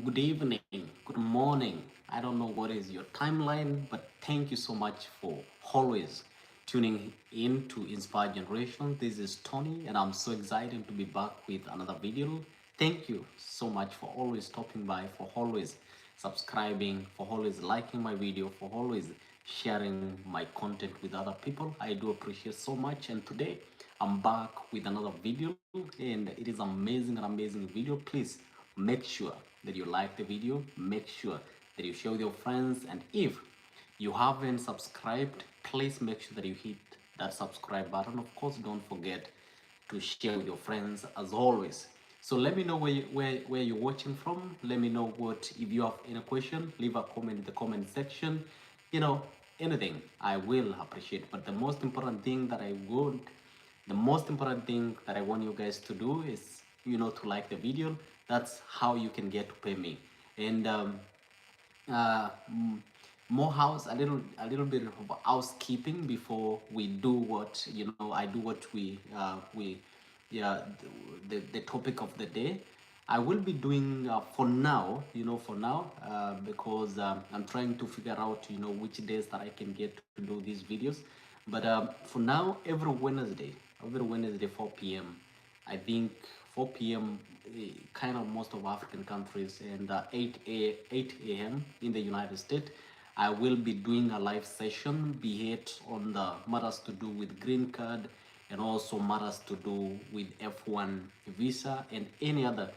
good evening, good morning. I don't know what is your timeline, but thank you so much for always tuning in to Inspire Generation. This is Tony, and I'm so excited to be back with another video. Thank you so much for always stopping by, for always subscribing, for always liking my video, for always sharing my content with other people. I do appreciate so much. And today I'm back with another video, and it is amazing video. Please make sure that you like the video, make sure that you share with your friends, and if you haven't subscribed, please make sure that you hit that subscribe button. Of course, don't forget to share with your friends as always. So let me know where you're watching from. Let me know what, if you have any question, leave a comment in the comment section. You know, anything I will appreciate. But the most important thing that I want you guys to do is, to like the video. That's how you can get to pay me. And uh, more house a little bit of housekeeping before we do what I do what we yeah the topic of the day. I will be doing for now because I'm trying to figure out which days that I can get to do these videos. But for now, every Wednesday 4 p.m. I think 4 p.m. Kind of most of African countries, and 8 a.m. in the United States. I will be doing a live session, be it on the matters to do with green card and also matters to do with F1 visa and any other,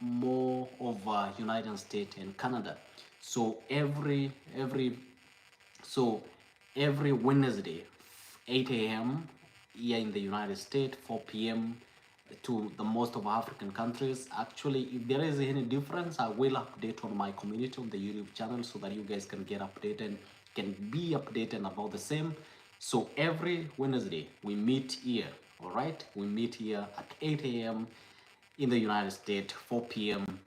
more of United States and Canada. So so every Wednesday, 8 a.m. here in the United States, 4 p.m. to the most of African countries. Actually, if there is any difference, I will update on my community on the YouTube channel so that you guys can get updated, can be updated about the same. So every Wednesday we meet here, all right? We meet here at 8 a.m. in the United States, 4 p.m.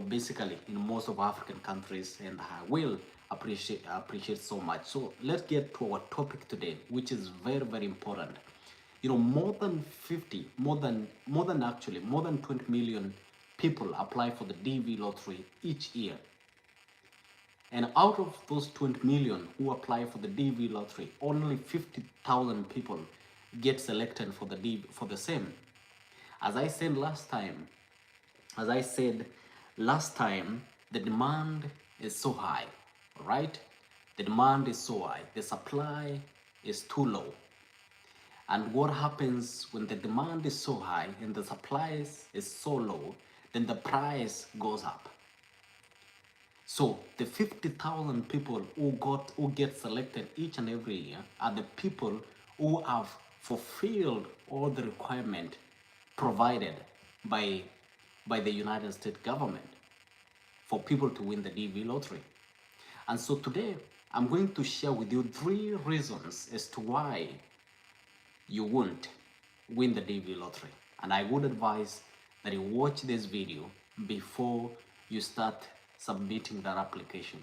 Basically in most of African countries, and I will appreciate so much. So let's get to our topic today, which is very important. More than 50, more than 20 million people apply for the DV lottery each year. And out of those 20 million who apply for the DV lottery, only 50,000 people get selected for the same. As I said last time, as I said last time, the demand is so high, right? The demand is so high, the supply is too low. And what happens when the demand is so high and the supply is so low, then the price goes up. So the 50,000 people who get selected each and every year are the people who have fulfilled all the requirement provided by the United States government for people to win the DV lottery. And so today I'm going to share with you 3 reasons as to why you won't win the DV lottery. And I would advise that you watch this video before you start submitting that application,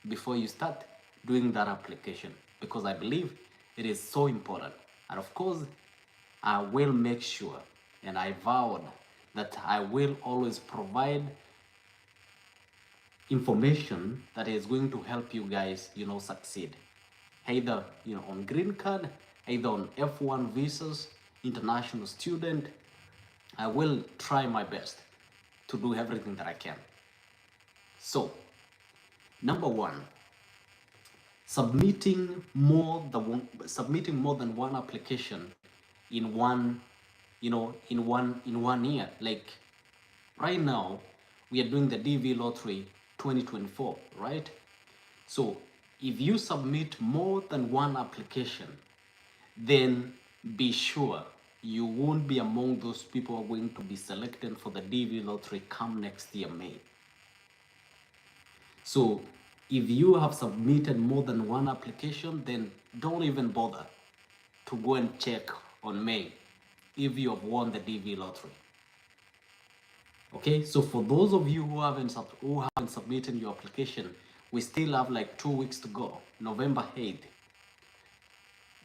before you start doing that application, because I believe it is so important. And of course, I will make sure, and I vowed that I will always provide information that is going to help you guys, succeed. Either, on green card, either on F1 visas, international student. I will try my best to do everything that I can. So, number 1, submitting more than one application in one year. Like right now, we are doing the DV lottery 2024, right? So if you submit more than one application, then be sure you won't be among those people who are going to be selected for the DV lottery come next year, May. So if you have submitted more than one application, then don't even bother to go and check on May if you have won the DV lottery. Okay, so for those of you who haven't submitted your application, we still have like 2 weeks to go, November 8th.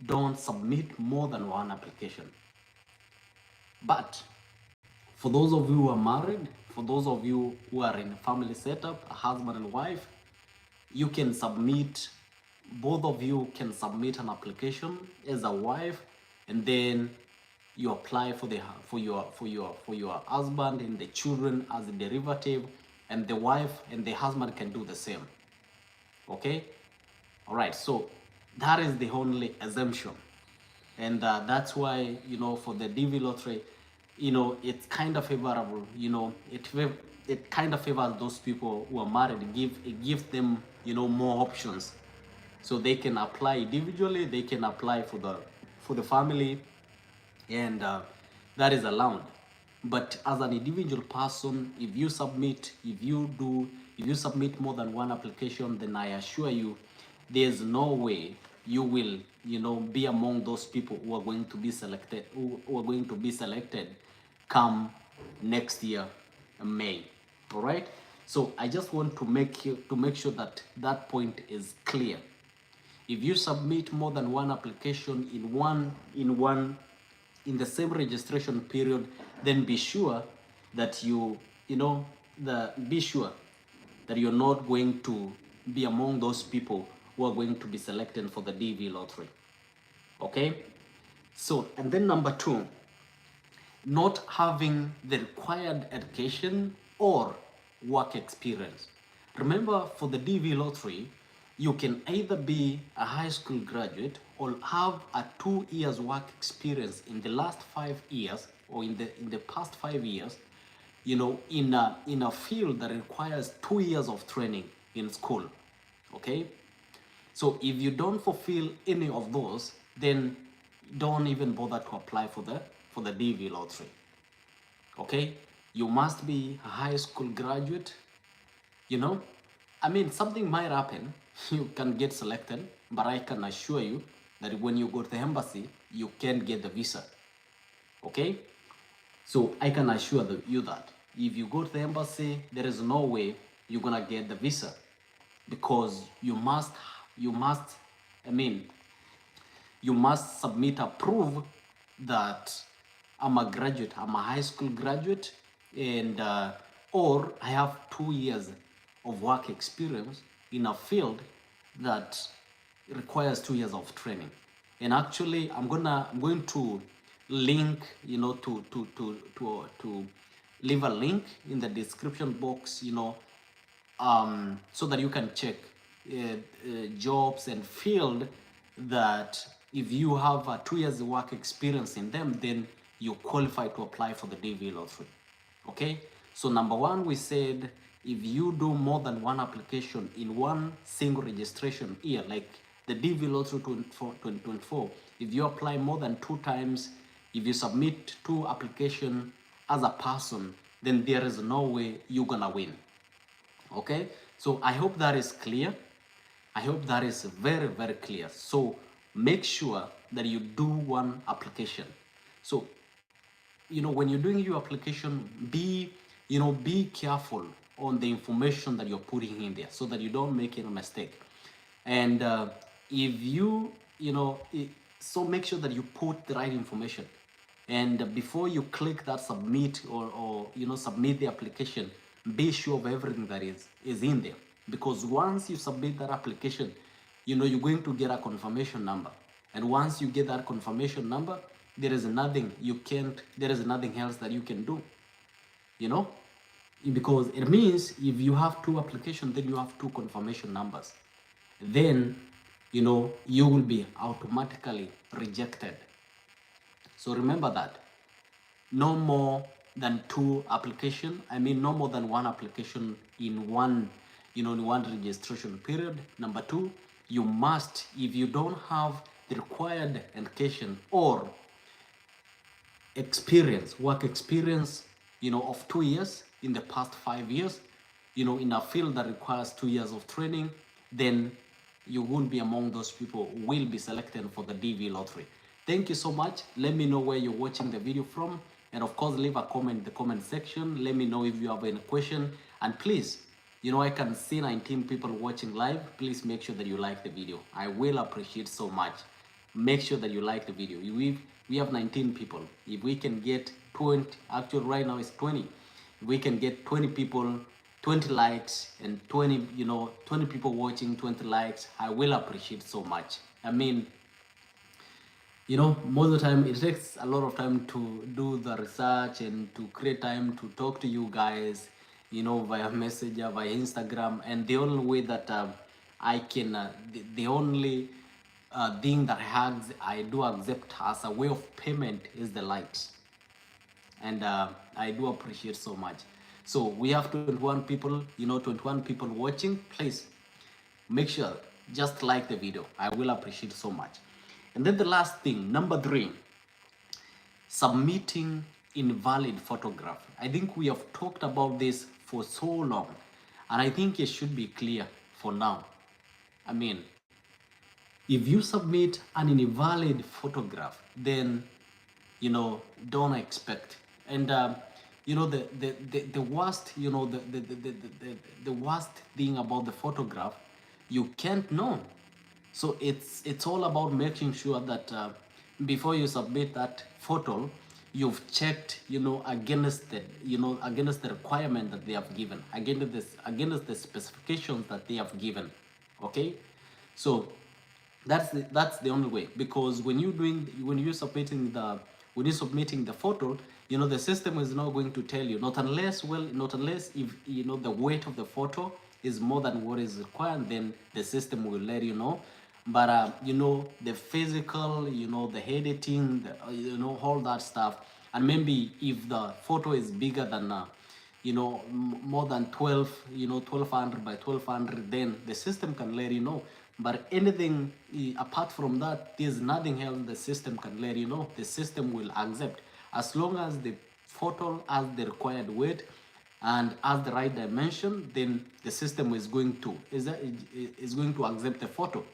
Don't submit more than one application. But For those of you who are married, for those of you who are in a family setup, a husband and wife, you can submit, both of you can submit an application as a wife, and then you apply for your husband and the children as a derivative, and the wife and the husband can do the same. Okay, all right, so that is the only exemption. And that's why, for the DV lottery, it's kind of favorable. It kind of favors those people who are married. It gives them, more options, so they can apply individually, they can apply for the family, and that is allowed. But as an individual person, if you submit more than one application, then I assure you there's no way you will, be among those people who are going to be selected, who are going to be selected come next year, May. All right, so I just want to make sure that that point is clear. If you submit more than one application in the same registration period, then be sure that be sure that you're not going to be among those people who are going to be selected for the DV lottery. Okay? So, and then number 2, not having the required education or work experience. Remember, for the DV lottery, you can either be a high school graduate or have a 2 years work experience in the last 5 years, or in the past 5 years, in a field that requires 2 years of training in school. Okay, so if you don't fulfill any of those, then don't even bother to apply for the DV lottery. Okay, you must be a high school graduate. I mean, something might happen. You can get selected, but I can assure you that when you go to the embassy, you can't get the visa. Okay? So I can assure you that if you go to the embassy, there is no way you're gonna get the visa, because you must submit a proof that I'm a graduate, I'm a high school graduate, and or I have 2 years of work experience in a field that requires 2 years of training. And actually, I'm going to link, to leave a link in the description box, so that you can check jobs and field that if you have a 2 years work experience in them, then you qualify to apply for the DV lottery. Okay, so number 1, we said if you do more than one application in one single registration year, like the DV lottery 2024, if you apply more than 2 times, if you submit 2 applications as a person, then there is no way you're gonna win. Okay, so I hope that is clear. I hope that is very, very clear. So make sure that you do one application. So, when you're doing your application, be careful on the information that you're putting in there, so that you don't make any mistake. And if so make sure that you put the right information. And before you click that submit or submit the application, be sure of everything that is in there. Because once you submit that application, you're going to get a confirmation number. And once you get that confirmation number, there is nothing else that you can do. Because it means if you have 2 applications, then you have 2 confirmation numbers. Then, you will be automatically rejected. So remember that. No more than 2 applications. No more than 1 application in one registration period. Number 2, you must, if you don't have the required education or work experience, of 2 years in the past 5 years, in a field that requires 2 years of training, then you won't be among those people who will be selected for the DV lottery. Thank you so much. Let me know where you're watching the video from. And of course, leave a comment in the comment section. Let me know if you have any question. And please, I can see 19 people watching live. Please make sure that you like the video. I will appreciate so much. Make sure that you like the video. We have 19 people. If we can get 20, actually right now it's 20. We can get 20 people, 20 likes, and 20, 20 people watching, 20 likes. I will appreciate so much. I mean, most of the time it takes a lot of time to do the research and to create time to talk to you guys, via messenger, via Instagram. And the only way that I can the only thing that I do accept as a way of payment is the likes. And I do appreciate so much. So we have 21 people, 21 people watching. Please make sure just like the video. I will appreciate so much. And then the last thing, number 3, submitting invalid photograph. I think we have talked about this for so long, and I think it should be clear for now. I mean, if you submit an invalid photograph, then don't expect. And the worst, the worst thing about the photograph, you can't know. So it's all about making sure that before you submit that photo, you've checked, against the requirement that they have given, against the specifications that they have given. Okay, so that's the only way. Because when you're submitting the photo, the system is not going to tell you, not unless if the weight of the photo is more than what is required, then the system will let you know. But the physical, the editing, all that stuff, and maybe if the photo is bigger than more than 1200 by 1200, then the system can let you know. But anything apart from that, there's nothing else the system can let you know. The system will accept as long as the photo has the required weight and has the right dimension. Then the system is going to accept the photo.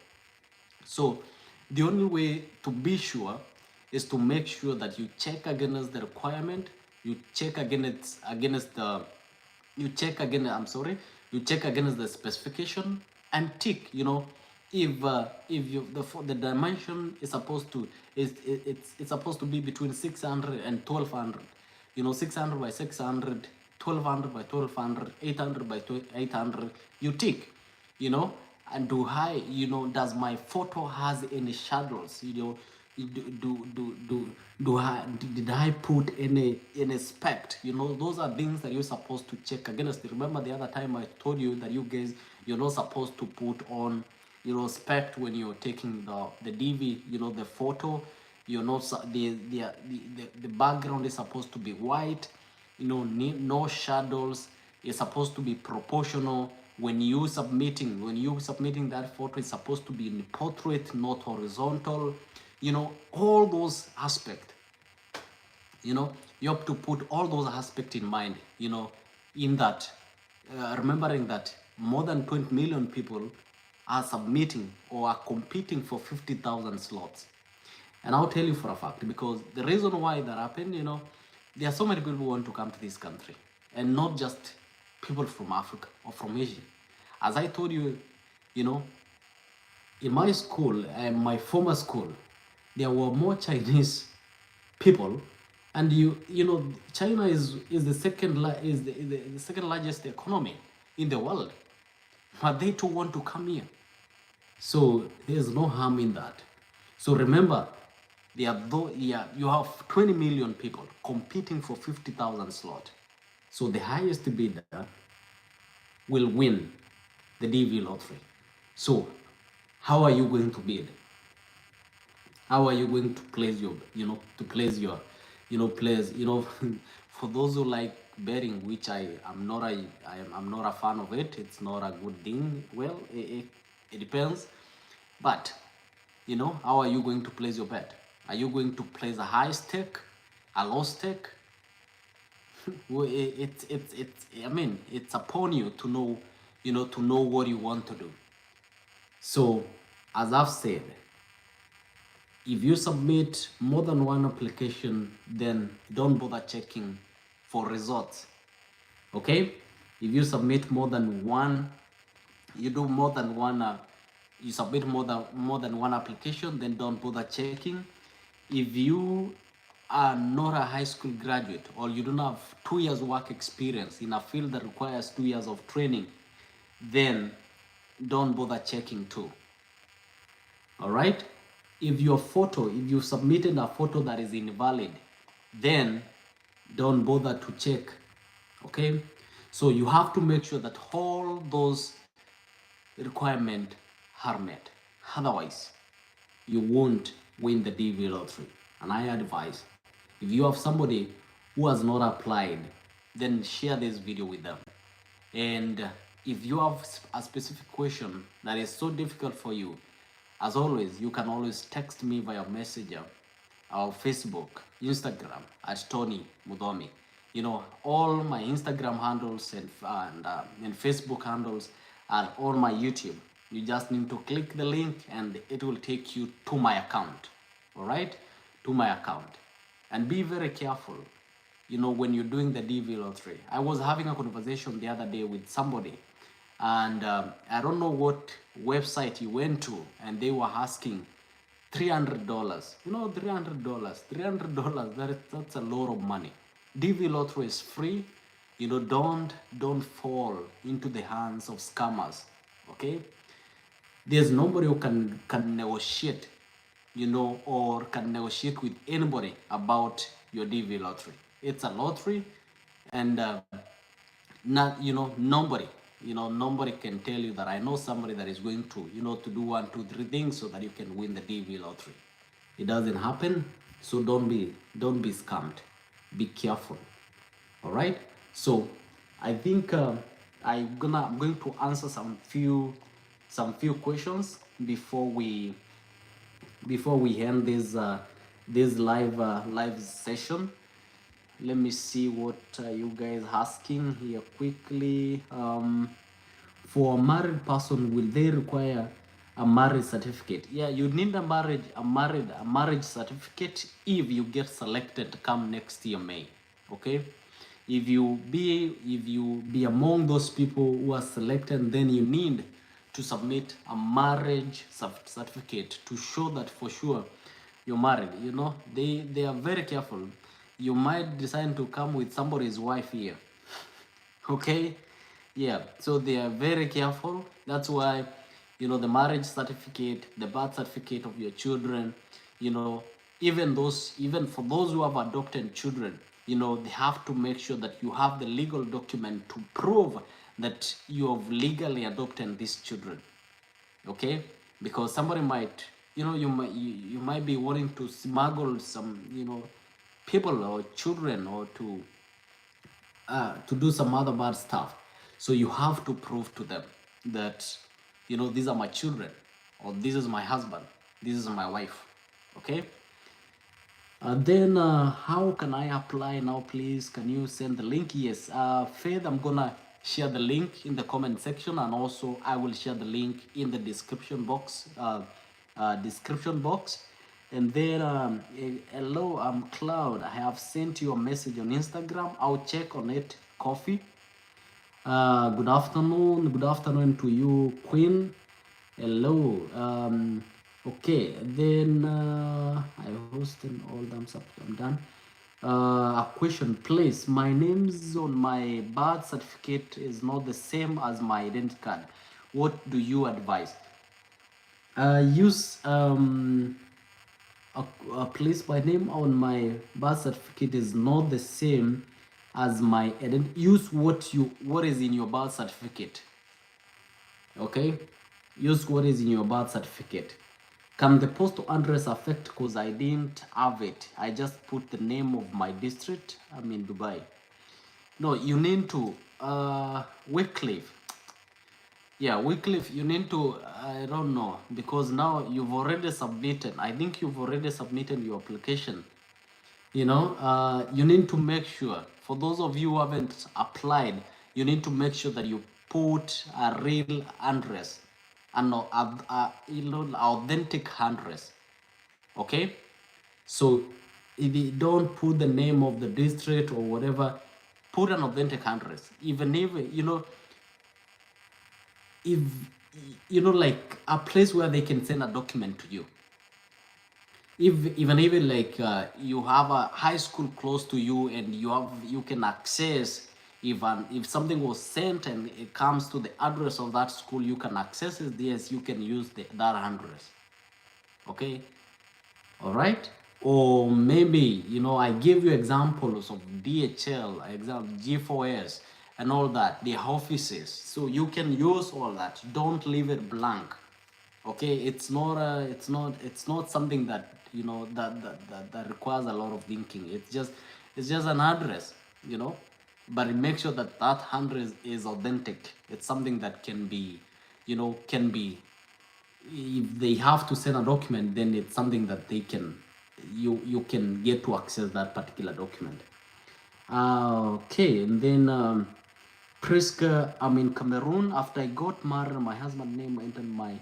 So the only way to be sure is to make sure that you check against the requirement, you check against the specification, and tick. If the dimension is supposed to it's supposed to be between 600 and 1200, 600 by 600, 1200 by 1200, 800 by 800, you tick. And does my photo has any shadows? Did I put any spec? Those are things that you're supposed to check against. Remember the other time I told you that you guys, you're not supposed to put on spec when you're taking the DV, the photo. The background is supposed to be white, no shadows. It's supposed to be proportional. When you submitting that photo, it's supposed to be in portrait, not horizontal. All those aspects. You have to put all those aspects in mind. In that, remembering that more than 20 million people are submitting or are competing for 50,000 slots. And I'll tell you for a fact, because the reason why that happened, there are so many people who want to come to this country, and not just people from Africa or from Asia. As I told you, in my school, my former school, there were more Chinese people, and China is the second largest economy in the world, but they too want to come here. So there's no harm in that. So remember, you have 20 million people competing for 50,000 slot. So the highest bidder will win the DV lottery. So how are you going to bid? How are you going to place your, for those who like betting, which I'm not a fan of it. It's not a good thing. Well, it depends. But, how are you going to place your bet? Are you going to place a high stake, a low stake? It's upon you to know, to know what you want to do. So, as I've said, if you submit more than one application, then don't bother checking for results. Okay? If you submit more than one, you submit more than one application, then don't bother checking. If you are not a high school graduate, or you don't have 2 years work experience in a field that requires 2 years of training, then don't bother checking too. All right? If your photo, if you submitted a photo that is invalid, then don't bother to check. Okay? So you have to make sure that all those requirements are met. Otherwise, you won't win the DV lottery. And I advise, if you have somebody who has not applied, then share this video with them. And if you have a specific question that is so difficult for you, as always, you can always text me via Messenger or Facebook, Instagram at Tony Mudomi. You know, all my Instagram handles and Facebook handles are on my YouTube. You just need to click the link and it will take you to my account. All right, to my account. And be very careful, you know, when you're doing the DV lottery. I was having a conversation the other day with somebody, and I don't know what website you went to, and they were asking $300. You know, $300. That's a lot of money. DV lottery is free. You know, don't fall into the hands of scammers. Okay, there's nobody who can negotiate, you know, or can negotiate with anybody about your DV lottery. It's a lottery, and not, you know, nobody can tell you that I know somebody that is going to, you know, to do 1, 2, 3 things so that you can win the DV lottery. It doesn't happen. So don't be scammed. Be careful. All right. So I think I'm going to answer some few questions before we end this live session. Let me see what you guys asking here quickly. For a married person, will they require a marriage certificate? Yeah, you need a marriage certificate if you get selected come next year May. Okay, if you be among those people who are selected, then you need to submit a marriage certificate to show that for sure you're married. You know, they are very careful. You might decide to come with somebody's wife here. Okay, yeah, so they are very careful. That's why, you know, the marriage certificate, the birth certificate of your children, you know, even for those who have adopted children, you know, they have to make sure that you have the legal document to prove that you have legally adopted these children. Okay, because somebody might, you know, you might be wanting to smuggle some, you know, people or children, or to do some other bad stuff. So you have to prove to them that, you know, these are my children, or this is my husband, this is my wife. Okay. Then how can I apply now, please? Can you send the link? Yes, Faith, I'm gonna share the link in the comment section, and also I will share the link in the description box. And then hello, I'm Cloud. I have sent you a message on Instagram. I'll check on it. Coffee. Good afternoon to you, Queen. Hello. Okay, then I hosted all thumbs up. I'm done. A question, please. My name's on my birth certificate is not the same as my identity card. What do you advise? Use a place. My name on my birth certificate is not the same as my identity. Use what is in your birth certificate. Okay, use what is in your birth certificate. Can the postal address affect? Because I didn't have it. I just put the name of my district. I'm in Dubai. No, you need to Wycliffe. Yeah, Wycliffe, you need to, I don't know, because now you've already submitted. I think you've already submitted your application. You know, you need to make sure, for those of you who haven't applied, you need to make sure that you put a real address, and authentic address. Okay, so if you don't put the name of the district or whatever, put an authentic address. Even if, you know, if, you know, like a place where they can send a document to you. if even like you have a high school close to you and you can access, if something was sent and it comes to the address of that school, you can access it. Yes, you can use that address. Okay, all right. Or maybe, I give you examples of DHL, example G4S, and all that, the offices, so you can use all that. Don't leave it blank. Okay, it's not something that that requires a lot of thinking. It's just an address, but make sure that that address is authentic. It's something that can be if they have to send a document, then it's something that you can get to access that particular document. Okay, and then Priska, I'm in Cameroon. After I got married, my husband's name entered my.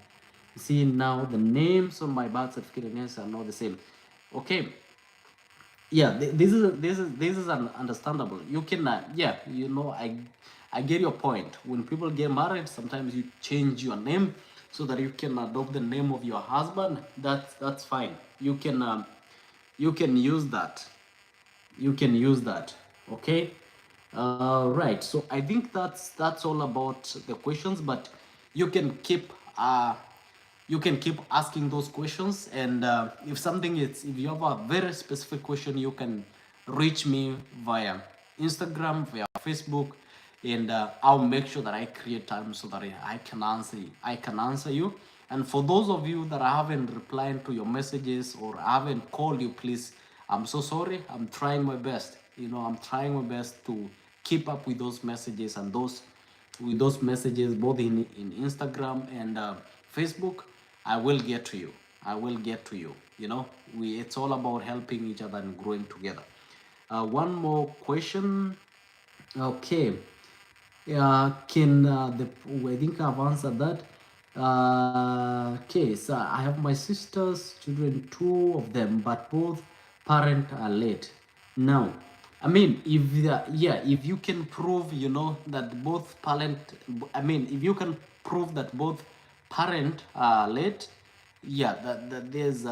See now the names on my birth certificate and yes are not the same. Okay, yeah, this is understandable. You can yeah, I get your point. When people get married, sometimes you change your name so that you can adopt the name of your husband. That's fine. You can use that. You can use that. Okay. Right, so I think that's all about the questions, but you can keep uh you can keep asking those questions. And if you have a very specific question, you can reach me via Instagram, via Facebook, and I'll make sure that I create time so that I can answer you. And for those of you that I haven't replied to your messages or I haven't called you, please, I'm so sorry. I'm trying my best. I'm trying my best to keep up with those messages and those messages both in Instagram and Facebook. I will get to you. I will get to you. It's all about helping each other and growing together. One more question. Okay. Can the I think I've answered that. Okay, so I have my sisters, children, two of them, but both parents are late. Now, I mean, if you can prove, that both parent, I mean, if you can prove that both parent are late, yeah, that there's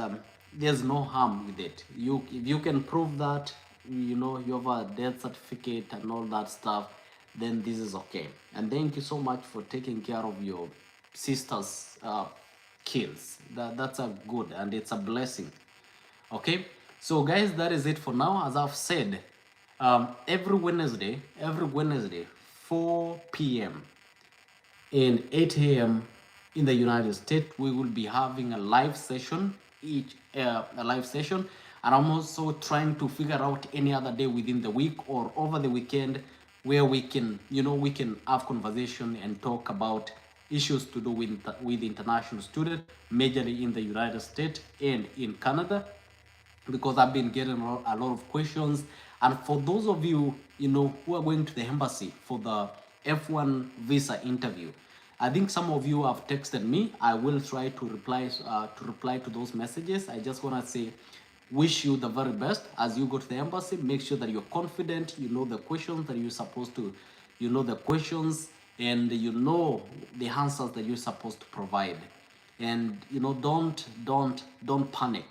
no harm with it. If you can prove that, you have a death certificate and all that stuff, then this is okay. And thank you so much for taking care of your sister's kids. That's a good and it's a blessing. Okay, so guys, that is it for now. As I've said, every Wednesday, 4 p.m. and 8 a.m. in the United States, we will be having a live session, and I'm also trying to figure out any other day within the week or over the weekend where we can have conversation and talk about issues to do with international students, majorly in the United States and in Canada, because I've been getting a lot of questions. And for those of you, who are going to the embassy for the F1 visa interview, I think some of you have texted me. I will try to reply to those messages. I just want to say, wish you the very best as you go to the embassy. Make sure that you're confident. You know the questions that you're supposed to, the questions, and the answers that you're supposed to provide. And don't panic.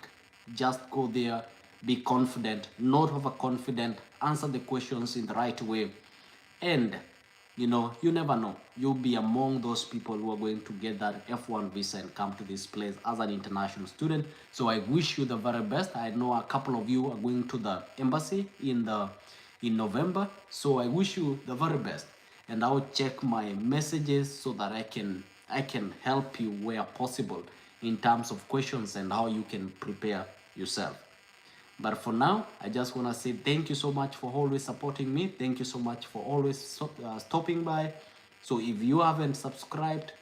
Just go there, be confident, not overconfident, answer the questions in the right way. And you never know, you'll be among those people who are going to get that F1 visa and come to this place as an international student. So I wish you the very best. I know a couple of you are going to the embassy in November, so I wish you the very best. And I'll check my messages so that I can help you where possible in terms of questions and how you can prepare yourself. But for now, I just want to say thank you so much for always supporting me. Thank you so much for always stopping by. So if you haven't subscribed,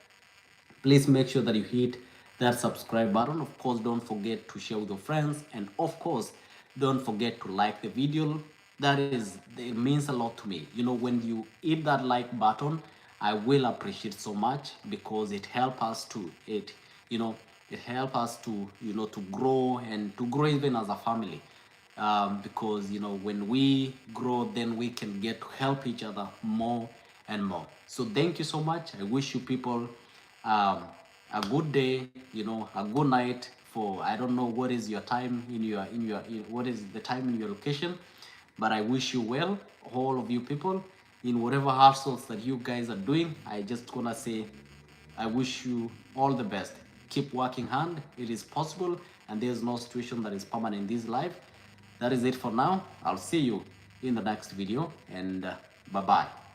please make sure that you hit that subscribe button. Of course, don't forget to share with your friends. And of course, don't forget to like the video. It means a lot to me. When you hit that like button, I will appreciate so much because it helps us you know, it helps us to grow and to grow even as a family. Because when we grow, then we can get to help each other more and more. So thank you so much. I wish you people um, a good day, you know, a good night. For I don't know what is your time in what is the time in your location, but I wish you well, all of you people, in whatever hustles that you guys are doing. I just gonna say I wish you all the best. Keep working hard. It is possible, and there's no situation that is permanent in this life. That is it for now. I'll see you in the next video, and bye bye.